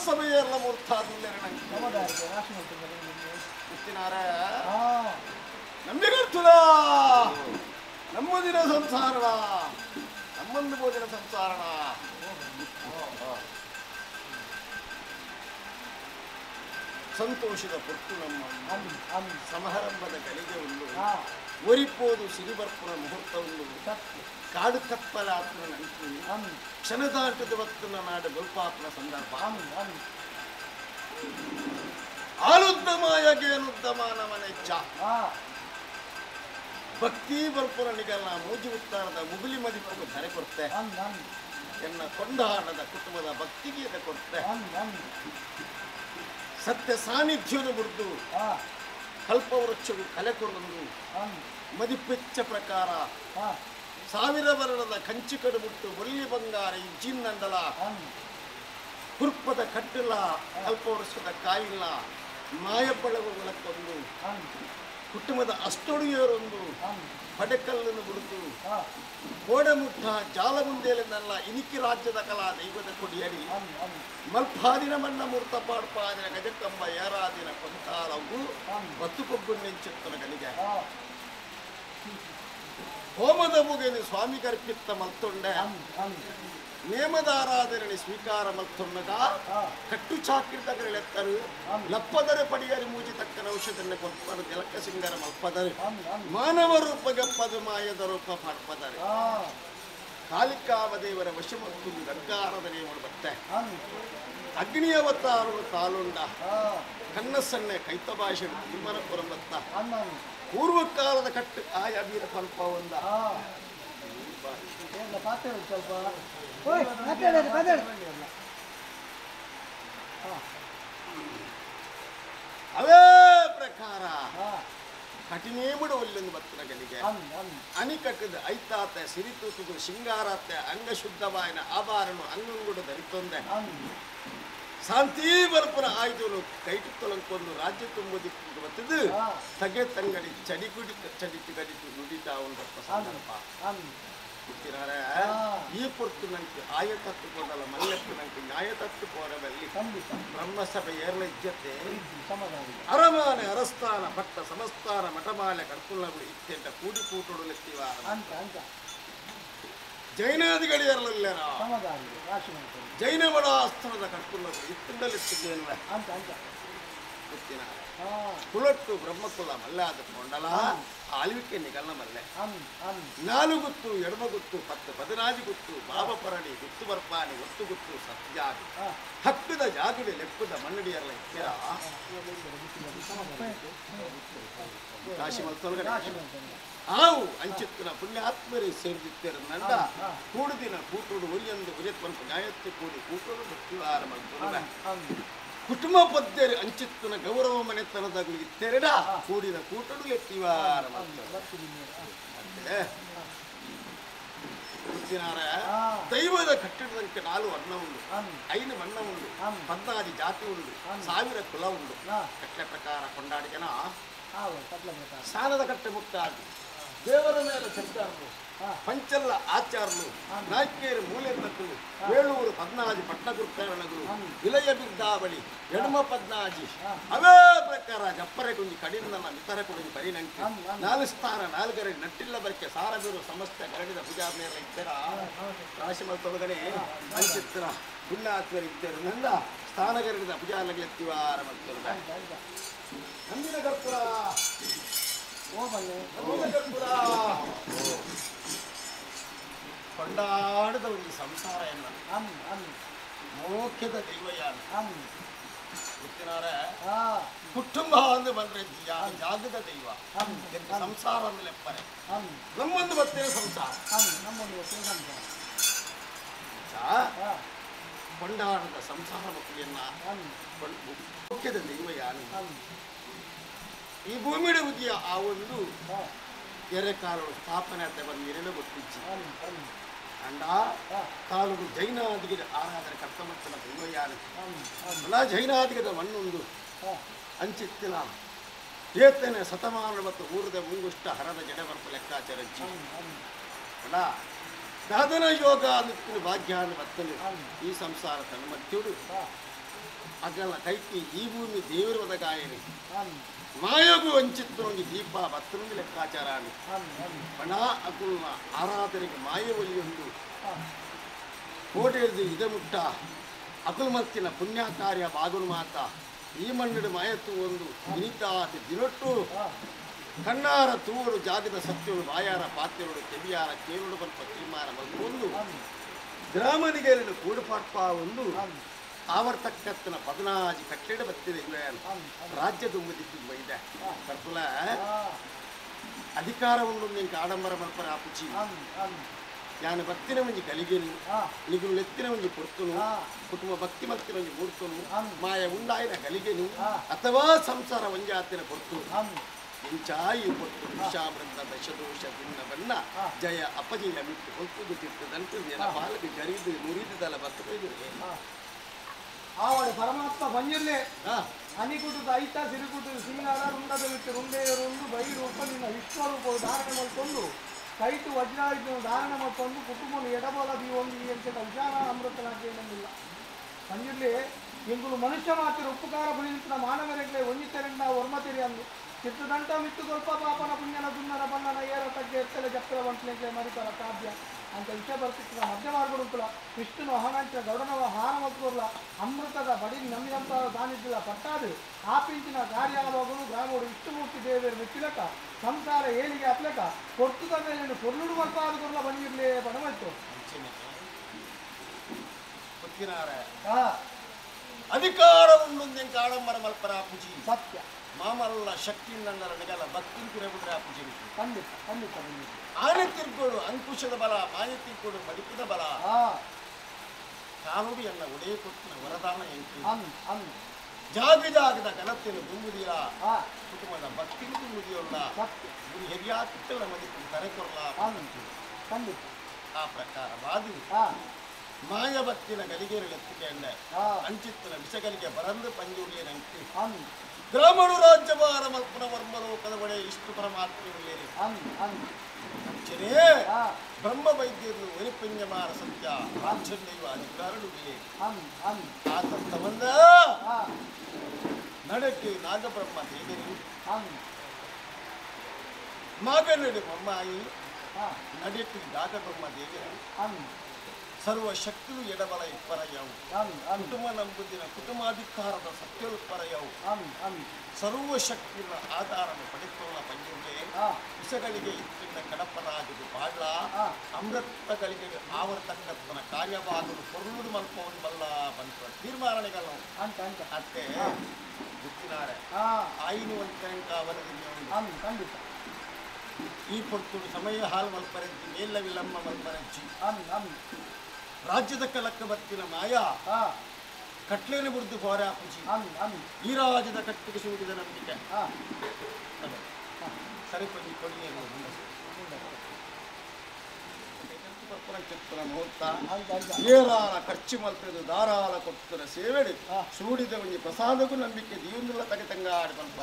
ಸಭೆಯಲ್ಲ ಮೂರ್ತಾದಿಲ್ಲರಣ ಮುತ್ತಿನಾರ ನಂಬಿಗರ್ತುಲ ನಮ್ಮದಿನ ಸಂಸಾರಣ ನಮ್ಮಂದು ಬೋದಿನ ಸಂಸಾರಣ ಸಂತೋಷದ ಪೊಟ್ಟು ನಮ್ಮ ಸಮಾರಂಭದ ಗಳಿಗೆ ಒಂದು ಒರಿಪೋದು ಸಿರಿಬರ್ಪುರ ಮುಹೂರ್ತವನ್ನು ಕಾಡು ಕಪ್ಪಲಾತ್ಮ ನಂಟು ಕ್ಷಣದಾಟದ ವಕ್ತನ ನಾಡು ಗೊಲ್ಪಾತ್ಮ ಸಂದರ್ಭ ಆಲುದ್ದಮಾಯಗೇನುದ್ದಮ ನಮನೆಚ್ಚ ಭಕ್ತಿ ಬಲ್ಪುರನಿಗೆಲ್ಲ ಮೂಜಿ ಉತ್ತಾರದ ಮುಗುಲಿ ಮದಿಪ್ಪು ಧರೆ ಕೊಡ್ತೆ ಎನ್ನ ಕೊಂಡಾಡದ ಕುಟುಂಬದ ಭಕ್ತಿಗೀತ ಕೊಡ್ತೆ ಸತ್ಯ ಸಾನ್ನಿಧ್ಯದ ಮುರಿದು ಕಲ್ಪವೃಕ್ಷವು ಕಲೆ ಕೊಡಲು ಮದಿಪೆಚ್ಚ ಪ್ರಕಾರ ಸಾವಿರ ವರ್ಣದ ಕಂಚಿ ಕಡುಬಿಟ್ಟು ಒಲ್ಲಿ ಬಂಗಾರ ಇಜ್ಜಿನ್ನಂಡಲ ಕುರ್ಪದ ಕಟ್ಟಿಲ್ಲ ಕಲ್ಪವೃಕ್ಷದ ಕಾಯಿಲ್ಲ ಮಾಯಬಳಗಳಕ್ಕೊಂದು ಕುಟುಂಬದ ಅಷ್ಟೊಡೆಯರೊಂದು ಪಡೆಕಲ್ಲನ್ನು ಬಿಡುದು ಗೋಡೆಮುಟ್ಟ ಜಾಲಮುಂದೇಲೆಲ್ಲ ಇನಿಕಿ ರಾಜ್ಯದ ಕಲಾ ದೈವದ ಕೊಡಿಯಡಿ ಮಲ್ಪಾದಿನ ಮಣ್ಣ ಮೂರ್ತ ಪಾಡ್ಪಾದಿನ ಗಜಕಂಬ ಏರಾದಿನ ಕೊಂತಾಲವು ಒತ್ತು ಕೊಬ್ಬುಣ್ಣೆಂಚುತ್ತನ ಗನಿಗೆ ಹೋಮದ ಮುಗಿನ ಸ್ವಾಮಿ ಕರ್ಪಿತ್ತ ಮಲ್ತೊಂಡೆ ನೇಮದ ಆರಾಧನೆ ಸ್ವೀಕಾರ ಮಲ್ತೊನ್ನಗ ಕಟ್ಟು ಚಾಕಿರ್ತಗಳೆತ್ತರು ಲಪ್ಪದರೆ ಪಡಿಯರಿ ಮೂಜಿ ತಕ್ಕನ ಔಷಧನೆ ಕೊಪ್ಪರು ಜಲಕ ಸಿಂಗರ ಮಲ್ಪದರು ಮಾನವ ರೂಪ ಗಪ್ಪದು ಮಾಯದ ರೂಪ ಪಡ್ಪದರು ಕಾಲಿಕಾವದೇವರ ವಶಮತ್ತು ಗಂಗಾರಾಧನೆ ಮಾಡುತ್ತೆ ಅಗ್ನಿಯವತಾರನು ತಾಲುಂಡ ಕನ್ನಸನ್ನೆ ಕೈತ ಭಾಷೆ ತಿಮ್ಮನಪುರ ಬತ್ತ ಪೂರ್ವಕಾಲದ ಕಟ್ಟು ಆಯ ವೀರ ಪಲ್ಪ ಒಂದ ಅವೇ ಪ್ರಕಾರ ಕಠಿಣೇಮುಡ ಒಲ್ಲೊಂದು ಬತ್ತನ ಗಲಿಗೆ ಅನಿಕಟ್ಟದ ಐತಾತೆ ಸಿರಿತೂತುದು ಶಿಂಗಾರತ್ತೆ ಅಂಗಶುದ್ಧವಾಯಿನ ಆಭಾರನು ಅಂಗಂಗುಡು ಧರಿತೊಂದೆ ಶಾಂತಿ ಬಲ್ಪನ ಆಯ್ದು ಕೈಟು ತೊಲಂಕೊಂಡು ರಾಜ್ಯ ತುಂಬುದಿಕ್ಕೆ ಬತ್ತದು ತಗೆ ತಂಗಡಿ ಚಡಿತು ಗಡಿತು ನುಡಿತಾ ಒಂದು ಸಂದರ್ಭ ಈ ಪೊರ್ತು ನಂಗೆ ಆಯತತ್ತು ಕೊಡಲ್ಲ ಮಲ್ಲೆಪ್ಪು ನಂಗೆ ನ್ಯಾಯತತ್ತು ಕೋರವಲ್ಲಿ ಬ್ರಹ್ಮಸಭೆ ಏರ್ಲ ಇಜ್ಜತೆ ಅರಮಾನೆ ಅರಸ್ಥಾನ ಭಟ್ಟ ಸಮಸ್ಥಾನ ಮಠಮಾಲೆ ಕರ್ಕುಲ್ಲಗಳು ಇತ್ತೆಂಟ ಕೂಡಿ ಕೂಟೋಡು ಲೆಕ್ಕಿವಾರ ಜೈನಾದಿಗಳಿರಲಿಲ್ಲರ ಜೈನ ಮಠಾಸ್ಥಾನದ ಕರ್ಕುಲ್ಲಗಳು ಇತ್ತಿಂದಲಿತ್ತಿದ್ದೇನೆ ಗೊತ್ತಿನ ಕುಲಟ್ಟು ಬ್ರಹ್ಮಕುಲ ಮಲ್ಲಾದ ಕೊಂಡಲ ಆಳ್ವಿಕೆ ನಿಗಲ್ಲ ಮಲ್ಲೆ ನಾಲುಗುತ್ತು ಎಡಮಗುತ್ತು 10-14 ಗುತ್ತು ಬಾಬಪರಣಿ ಗುತ್ತು ಬರ್ಪಾನಿ ಒತ್ತು ಗುತ್ತು ಸತ್ಯಾಗಿ ಹಕ್ಕದ ಜಾಗಡಿ ಲೆಕ್ಕದ ಮಣ್ಣಡಿಯಲ್ಲ ಇತ್ತರ ಕಾಶಿ ಮಲ್ತೊಳಗಡೆ ಆವು ಅಂಚಿತ್ತಿನ ಪುಣ್ಯಾತ್ಮರೇ ಸೇರಿದಿತ್ತೇರ ನಂಡ ಕೂಡುದಿನ ಕೂಟೋಡು ಒಲಿಯೊಂದು ಉರಿಯತ್ವಂತ ನ್ಯಾಯತ್ತು ಕೂಡಿ ಕೂಟೋಡು ಭಕ್ತಿವಾರ ಮಲ್ತೊಳಗ ಕುಟುಂಬ ಪದ್ಧತಿ ಅಂಚಿತ್ತಿನ ಗೌರವ ಮನೆತನದಾಗಲಿ ತೆರಡ ಕೂಡಿನ ಕೂಟಡು ಎತ್ತಿವಾರ ದೈವದ ಕಟ್ಟಡದಂತೆ 4 ವರ್ಣ ಉಂಡು 5 ಮಣ್ಣ ಉಂಡು 14 ಜಾತಿ ಉಂಡು 1000 ಕುಲ ಉಂಡು ಕಟ್ಟೆ ಪ್ರಕಾರ ಕೊಂಡಾಡಿಗೆನ ಸ್ನಾನದ ಕಟ್ಟೆ ಮುಕ್ತಾಗಿ ದೇವರ ಮೇಲೆ ಚರ್ಚಾರರು ಪಂಚಲ್ಲ ಆಚಾರರು ನಾಯ್ಕೇರು ಮೂಲೆ ತಕ್ಕಲು 714 ಪಟ್ಟಗುರ್ಕರಣಗಳು ವಿಲಯ ಬಿದ್ದಾವಳಿ ಎಡಮ 14 ಅವೇ ಪ್ರಕಾರ ಜಪ್ಪರೆ ಕುಂಜಿ ಕಡಿಂದ ಮಿತರ ಕುಡಿದು ಪರಿನಂಕಿ 4 ಸ್ಥಾನ 4 ನಟ್ಟಿಲ್ಲ ಬರ್ಕೆ ಸಾರಬೀರು ಸಮಸ್ತ ಗರಡಿದ ಪೂಜಾರ್ನೆಲ್ಲ ಇತ್ತರ ರಾಶಿಮಲ್ ತೊಳಗಡೆ ಅಂಚಿತ್ರ ಪುಣ್ಯಾತ್ಮರು ಇದ್ದರು ನಂದ ಸ್ಥಾನಗರಡಿದ ಪೂಜಾಲಗಳೆತ್ತಿವಾರ ಮಾಡ್ತಾರೆ ನಂದಿನ ಕರ್ಪುರ ಕೊಂಡಾಡದ ಒಂದು ಸಂಸಾರ ಎಲ್ಲ ಮೋಖ್ಯದ ದೈವಯಾನ ಗೊತ್ತಿನಾರ ಕುಟುಂಬ ಅಂದು ಬಂದ್ರೆ ಜಾಗದ ದೈವ ಸಂಸಾರ ಅಂದ್ರೆ ಲೆಪ್ಪರೆ ನಮ್ಮೊಂದು ಬರ್ತೇನೆ ಸಂಸಾರ ಕೊಂಡಾಡದ ಸಂಸಾರ ಮಕ್ಕಳನ್ನ ಮೋಖ್ಯದ ದೈವಯಾನ ಈ ಭೂಮಿಯ ಉದಿಯ ಆ ಒಂದು ಎರೆಕಾಲುಗಳು ಸ್ಥಾಪನೆ ಅಂತ ಬಂದು ಎರಡೂ ಗೊತ್ತಿಚ್ಚಿ ಅಂಡ ಕಾಲುಗಳು ಜೈನಾದಿಗದ ಆರಾಧನೆ ಕರ್ತಮತ್ತನ ದೈವಯಾನ ಅಲ್ಲ ಜೈನಾದಿಗದ ಮಣ್ಣೊಂದು ಅಂಚಿತ್ತಿನ ಏತನೆ ಶತಮಾನ ಮತ್ತು ಊರದ ಮುಂಗುಷ್ಟ ಹರದ ಜಡವರ್ಪ ಲೆಕ್ಕಾಚಾರಜ್ಜಿ ಅಲ್ಲ ಸಾಧನ ಯೋಗ ಅನ್ನಿತ್ತಿನ ಭಾಗ್ಯ ಬತ್ತಲು ಈ ಸಂಸಾರ ತನ್ನ ಮಧ್ಯರು ಅಗಲ ಕೈಟಿ ಈ ಭೂಮಿ ದೇವರು ಒದಗಾಯನಿ ಮಾಯಗೂ ಅಂಚಿತ್ತೊಂಗಿ ದೀಪ ಬತ್ತೊಂಗಿ ಲೆಕ್ಕಾಚಾರಾಣಿ ಬಣ ಅಕುಲ್ನ ಆರಾಧನೆಗೆ ಮಾಯ ಒಲಿಯೊಂದು ಕೋಟೆದು ಇದ ಮುಟ್ಟ ಅಕುಲ್ ಮತ್ತಿನ ಪುಣ್ಯ ಕಾರ್ಯ ಬಾಗುನು ಮಾತ ಈ ಮಣ್ಣು ಮಾಯತ್ತು ಒಂದು ಇನಿತಾತಿ ದಿನೊಟ್ಟು ಕಣ್ಣಾರ ತೂವಡು ಜಾಗದ ಸತ್ಯಗಳು ಬಾಯಾರ ಪಾತ್ರೆಗಳು ಕೆವಿಯಾರ ಕೇಳುಡು ಸ್ವಲ್ಪ ತೀರ್ಮಾನ ಬಂದು ಗ್ರಾಮನಿಗೆರಡು ಕೂಡುಪಾಟ್ಪ ಒಂದು ಆವರ್ತಕ್ಕತ್ತನ 14 ಕಟ್ಟಡ ಬತ್ತಿದೆ ರಾಜ್ಯದ ಮುದಿದ್ದು ಇದೆ ಕರ್ಪುಲ ಅಧಿಕಾರ ಉಂಡು ನಿಂಗೆ ಆಡಂಬರ ಮಲ್ಪರ ಆಪುಚಿ ಯಾನು ಭಕ್ತಿನ ಒಂಜಿ ಕಲಿಗೆನು ನಿಗುಲು ಎತ್ತಿನ ಒಂಜಿ ಪೊರ್ತುನು ಕುಟುಂಬ ಭಕ್ತಿ ಮತ್ತಿನ ಒಂಜಿ ಮೂರ್ತನು ಮಾಯ ಉಂಡಾಯಿನ ಕಲಿಗೆನು ಅಥವಾ ಸಂಸಾರ ಒಂಜಾತಿನ ಪೊರ್ತು ಇಂಚಾಯಿ ಪೊರ್ತು ವಿಷಾಮೃತ ದಶದೋಷ ಭಿನ್ನ ಬಣ್ಣ ಜಯ ಅಪಜಯ ಮಿಟ್ಟು ಹೊತ್ತು ತಿರ್ತದಂಟು ಜನ ಪಾಲಕಿ ಗರೀದು ಮುರಿದಲ್ಲ ಬರ್ತದೆ ಆವಡೆ ಪರಮಾತ್ಮ ಬಂಜಿರ್ಲೆ ಅನಿಕುಟುದ ಐತ ಸಿರಿಕುಟು ಸಿಂಗಾರ ರುಂಡದ ಬಿಟ್ಟು ರುಂಡೆಯರೊಂದು ಬೈರೂಪದಿಂದ ವಿಶ್ವರೂಪವು ಧಾರಣೆ ಮಾಡಿಕೊಂಡು ಕೈಟು ವಜ್ರಾಯುಧವನ್ನು ಧಾರಣೆ ಮಾಡಿಕೊಂಡು ಕುಟುಂಬವನ್ನು ಎಡಬಲ ಒಂದು ಅಂತ ವಿಚಾರ ಅಮೃತನಾಗೇನಿಲ್ಲ ಬಂಜಿರ್ಲೆ ಎಂಗುಲು ಮನುಷ್ಯ ಮಾತಿರ ಉಪಕಾರ ಪುಣಿಂಚಿನ ಮಾನವರೆಗಳೇ ಒಂಜಿತೆರೆಂಡ ವರ್ಮತೆರಿ ಅಂದು ಚಿತ್ರದಂಟ ಮಿತ್ತು ಸ್ವಲ್ಪ ಪಾಪನ ಪುಣ್ಯನ ದುನ್ನನ ಬಣ್ಣನ ಏರ ತಗ್ಗೆ ಎತ್ತಲೆ ಜಪ್ಪಲ ಬಂಟ್ಲೆಗೆ ಮರಿತಲ ಕಾವ್ಯ ಅಂತ ವಿಷಯ ಬರ್ತಿತ್ತು ಮಧ್ಯ ಮಾರ್ಗಡುತ್ತಲ ವಿಷ್ಣುನು ಅಹನಂಚ ಗೌಡನವ ಹಾರ ಮಕ್ಕಳ ಅಮೃತದ ಬಡಿ ನಮ್ಮಿದಂತ ದಾನಿದ್ದಿಲ್ಲ ಪಟ್ಟಾದು ಆಪಿಂಚಿನ ಕಾರ್ಯಾಲೋಗನು ಗ್ರಾಮೋಡು ವಿಷ್ಣುಮೂರ್ತಿ ದೇವಿಯರು ಮೆಚ್ಚಿಲಕ ಸಂಸಾರ ಏಳಿಗೆ ಅಪ್ಲಕ ಕೊರ್ತುದ ಮೇಲೆ ಕೊರ್ಲುಡು ಮಲ್ಪಾದ ಕೊರ್ಲ ಬಂದಿರ್ಲಿ ಬಣಮೈತು ಅಧಿಕಾರ ಉಂಡು ಆಡಂಬರ ಮಲ್ಪರ ಪೂಜಿ ಸತ್ಯ ಮಾಮಲ್ಲ ಶಕ್ತಿ ನನ್ನರನಿಗಲ್ಲ ಭಕ್ತಿ ಕುರೆಬುದ್ರೆ ಪೂಜೆ ಖಂಡಿತ ಖಂಡಿತ ಆನೆ ತಿರ್ಕೊಡು ಅಂಕುಶದ ಬಲ ಮಾಯ ತಿರ್ಕೊಡು ಮಡಿಪದ ಬಲ ಕಾನುಡಿ ಎನ್ನ ಒಡೆಯ ಕೊಟ್ಟಿನ ವರದಾನ ಎಂಕಿ ಜಾಗದ ಘನತೆಯನ್ನು ತುಂಬುದಿಲ್ಲ ಕುಟುಂಬದ ಭಕ್ತಿ ತುಂಬುದಿಯಲ್ಲ ಗುರಿ ಹೆರಿಯಾಕಿಟ್ಟಲ್ಲ ಮದಿತು ಕರೆಕೊಲ್ಲ ಆ ಪ್ರಕಾರವಾದಿ ಮಾಯ ಭಕ್ತಿನ ಗಲಿಗೆರು ಎತ್ತಿಕೊಂಡ ಅಂಚಿತ್ತಿನ ವಿಷಗಳಿಗೆ ಬರಂದು ಪಂಜುಳಿಯ ನಂಟಿ ಗ್ರಾಮೀಣ ರಾಜ್ಯಭಾರ ಮಲ್ಪನ ವರ್ಮಲೋಕದ ಒಡೆ ಇಷ್ಟು ಪರಮಾತ್ಮೆ ಅಂಚನೆ ಬ್ರಹ್ಮ ವೈದ್ಯರು ಒಲಿಪಂಜಮಾರ ಸತ್ಯ ರಾಜ್ಯದೈವ ಅಧಿಕಾರಡುಗೆ ಆತಂತವಂದ ನಡಕ್ಕೆ ನಾಗಬ್ರಹ್ಮ ದೇವರು ಮಗನಡು ಬೊಮ್ಮಾಯಿ ನಡಕ್ಕೆ ನಾಗಬ್ರಹ್ಮ ದೇವರು ಸರ್ವ ಶಕ್ತಿಯು ಎಡಬಲ ಇಪ್ಪರಯವು ಕುಟುಂಬ ನಂಬುದಿನ ಕುಟುಂಬಾಧಿಕಾರದ ಸತ್ಯವು ಪರಯವು ಸರ್ವ ಶಕ್ತಿಯ ಆಧಾರವನ್ನು ಪಡೆದುಕೊಳ್ಳ ಪಂಜುಗೆ ವಿಷಗಳಿಗೆ ಇತ್ತಿನ ಕಡಪನಾಗದು ಬಾಡ್ಲ ಅಮೃತಗಳಿಗೆ ಆವರ್ತಕ್ಕಂತನ ಕಾರ್ಯವಾಗಲು ಕೊರ್ಲುಡು ಮಲ್ಪವನ್ನು ಬಲ್ಲ ಬಂತ ತೀರ್ಮಾನಗಳು ಅತ್ತೆ ಗೊತ್ತಿನಾರೆ ಆಯಿನ ಒಂದು ತನಕ ಅವರದಿಂದ ಈ ಪೊರ್ತುಡು ಸಮಯ ಹಾಲು ಮಲ್ಪರೆಜ್ಜಿ ಮೇಲ ವಿಳಂಬ ಮಲ್ಪರೆಜ್ಜಿ ರಾಜ್ಯದ ಕಲಕ್ಕ ಬತ್ತಿನ ಮಾಯ ಕಟ್ಲೇನೆ ಬುರ್ದು ಹೋರ ಪೂಜಿ ಈ ರಾಜ್ಯದ ಕಟ್ಟಿಗೆ ಸೂಡಿದ ನಂಬಿಕೆ ಸರಿಪಡಿ ಕೊಡಿ ಮುಹೂರ್ತ ಏರಾಳ ಖರ್ಚು ಮಲ್ಪದು ಧಾರಾಳ ಕೊಟ್ಟರ ಸೇವೆಡಿ ಸೂಡಿದ ಒಂದು ಪ್ರಸಾದಕ್ಕೂ ನಂಬಿಕೆ ದೀವನ್ನೆಲ್ಲ ತಗೆ ತಂಗಾಡಿ ಬಂತ